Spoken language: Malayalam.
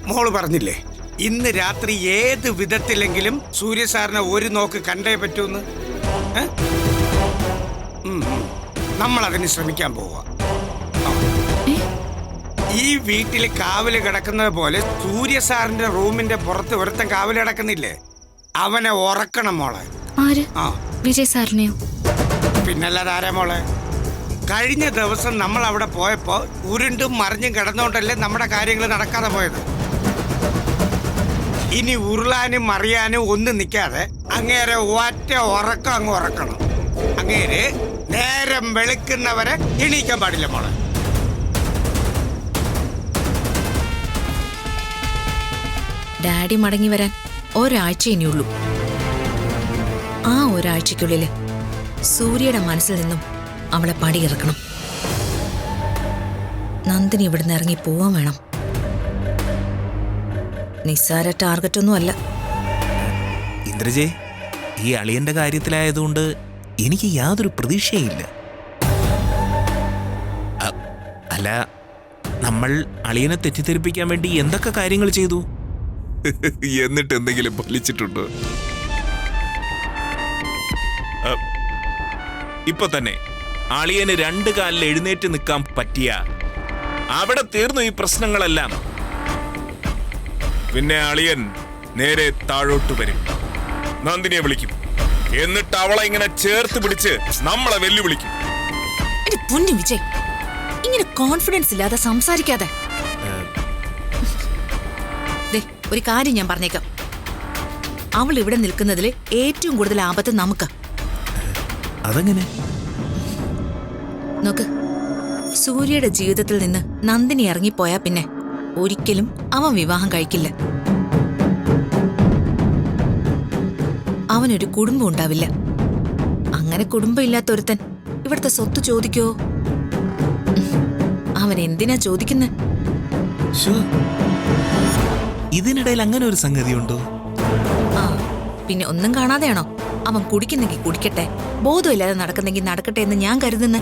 മോള് പറഞ്ഞില്ലേ ഇന്ന് രാത്രി ഏത് വിധത്തിലെങ്കിലും സൂര്യ സാറിനെ ഒരു നോക്ക് കണ്ടേ പറ്റൂന്ന്. നമ്മൾ അതിന് ശ്രമിക്കാൻ പോവാ. ഈ വീട്ടിൽ കാവല് കിടക്കുന്നത് പോലെ സൂര്യ സാറിന്റെ റൂമിന്റെ പുറത്ത് ഒരുത്തൻ കാവല് കിടക്കുന്നില്ലേ, അവനെ ഉറക്കണം മോളെ. വിജയ് സാറിനെയോ? പിന്നല്ലാതെ ആരാ മോളെ? കഴിഞ്ഞ ദിവസം നമ്മൾ അവിടെ പോയപ്പോ ഉരുണ്ടും മറിഞ്ഞും കിടന്നോണ്ടല്ലേ നമ്മുടെ കാര്യങ്ങൾ നടക്കാതെ പോയത്. ഇനി ഉരുളാനും മറിയാനും ഒന്നും നിൽക്കാതെ അങ്ങേരെ ഒറ്റ ഉറക്കം അങ്ങ് ഉറക്കണം. അങ്ങേര് നേരം വെളുക്കുന്നവരെ എണീക്കാൻ പാടില്ല മോളെ. ഡാഡി മടങ്ങി വരാൻ ഒരാഴ്ച ഇനിയുള്ളൂ. ആ ഒരാഴ്ചക്കുള്ളില് സൂര്യയുടെ മനസ്സിൽ നിന്നും അവളെ പടിയിറക്കണം. നന്ദിനി ഇവിടുന്ന് ഇറങ്ങി പോവാൻ വേണം. നിസ്സാര ടാർഗറ്റ് ഒന്നും അല്ല. ഇന്ദ്രജെ, ഈ അളിയന്റെ കാര്യത്തിലായതുകൊണ്ട് എനിക്ക് യാതൊരു പ്രതീക്ഷയില്ല. അല്ല, നമ്മൾ അളിയനെ തെറ്റിദ്ധരിപ്പിക്കാൻ വേണ്ടി എന്തൊക്കെ കാര്യങ്ങൾ ചെയ്തു? എന്നിട്ട് എന്തെങ്കിലും ഫലിച്ചിട്ടുണ്ടോ? ഇപ്പൊ തന്നെ അളിയന് 2 കാലിൽ എഴുന്നേറ്റ് നിൽക്കാൻ പറ്റിയ അവിടെ തീർന്നു ഈ പ്രശ്നങ്ങളെല്ലാം. പിന്നെ അളിയൻ നേരെ താഴോട്ട് വരും, നന്ദിനിയെ വിളിക്കും, എന്നിട്ട് അവളെ ഇങ്ങനെ ചേർത്ത് പിടിച്ച് നമ്മളെ വെല്ലുവിളിക്കും. പൊന്നു വിജയ്, ഇങ്ങനെ കോൺഫിഡൻസ് ഇല്ലാതെ സംസാരിക്കാതെ. ഒരു കാര്യം ഞാൻ പറഞ്ഞേക്കാം, അവൾ ഇവിടെ നിൽക്കുന്നതിൽ ഏറ്റവും കൂടുതൽ ആപത്ത് നമുക്ക്. അതെങ്ങനെ? നോക്ക്, സൂര്യയുടെ ജീവിതത്തിൽ നിന്ന് നന്ദിനി ഇറങ്ങിപ്പോയാ പിന്നെ ഒരിക്കലും അവൻ വിവാഹം കഴിക്കില്ല. അവനൊരു കുടുംബം ഉണ്ടാവില്ല. അങ്ങനെ കുടുംബം ഇല്ലാത്ത ഒരുത്തൻ ഇവിടുത്തെ സ്വത്ത് ചോദിക്കോ? അവൻ എന്തിനാ ചോദിക്കുന്നത്? ഇതിനിടയിൽ അങ്ങനെ ഒരു സംഗതി ഉണ്ടോ? ആ, പിന്നെ ഒന്നും കാണാതെയാണോ അവൻ കുടിക്കുന്നെങ്കിൽ കുടിക്കട്ടെ, ബോധമില്ലാതെ നടക്കുന്നെങ്കിൽ നടക്കട്ടെ എന്ന് ഞാൻ കരുതുന്നു.